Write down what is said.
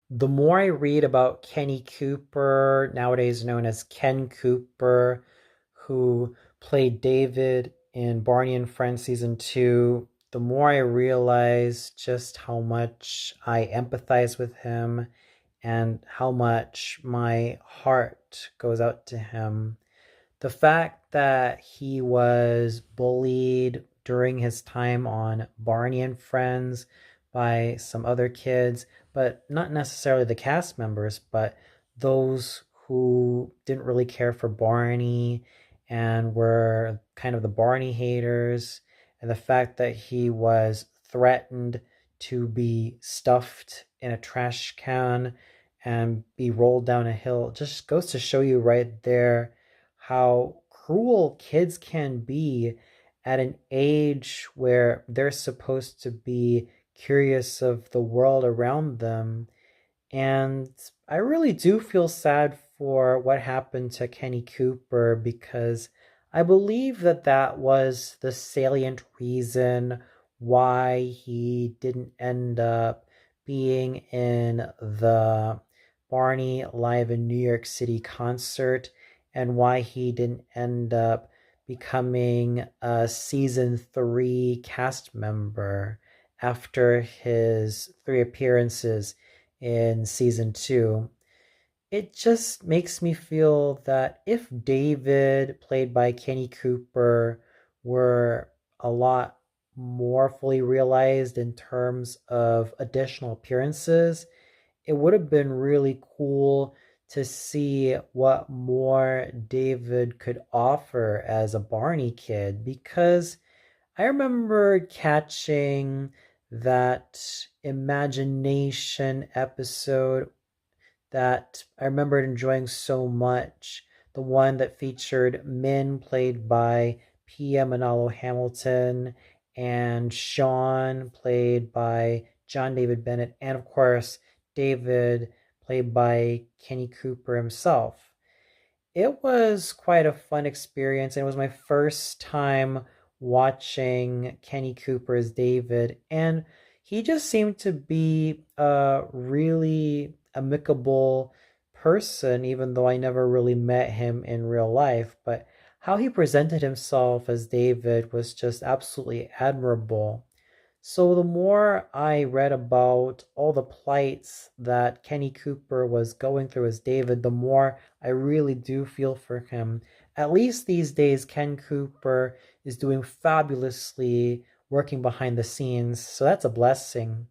The more I read about Kenny Cooper, nowadays known as Ken Cooper, who played David in Barney and Friends season 2, the more I realize just how much I empathize with him and how much my heart goes out to him. The fact that he was bullied during his time on Barney and Friends by some other kids, but not necessarily the cast members, but those who didn't really care for Barney and were kind of the Barney haters, and the fact that he was threatened to be stuffed in a trash can and be rolled down a hill just goes to show you right there how cruel kids can be at an age where they're supposed to be curious of the world around them. And I really do feel sad for what happened to Kenny Cooper because I believe that that was the salient reason why he didn't end up being in the Barney Live in New York City concert and why he didn't end up becoming a season 3 cast member after his 3 appearances in season 2. It just makes me feel that if David, played by Kenny Cooper, were a lot more fully realized in terms of additional appearances, it would have been really cool to see what more David could offer as a Barney kid because I remember catching that imagination episode that I remembered enjoying so much. The one that featured Min, played by Pia Manalo Hamilton, and Sean, played by John David Bennett, and of course, David, played by Kenny Cooper himself. It was quite a fun experience, and it was my first time watching Kenny Cooper as David, and he just seemed to be a really amicable person, even though I never really met him in real life. But how he presented himself as David was just absolutely admirable. So the more I read about all the plights that Kenny Cooper was going through as David, the more I really do feel for him. At least these days, Ken Cooper is doing fabulously working behind the scenes, so that's a blessing.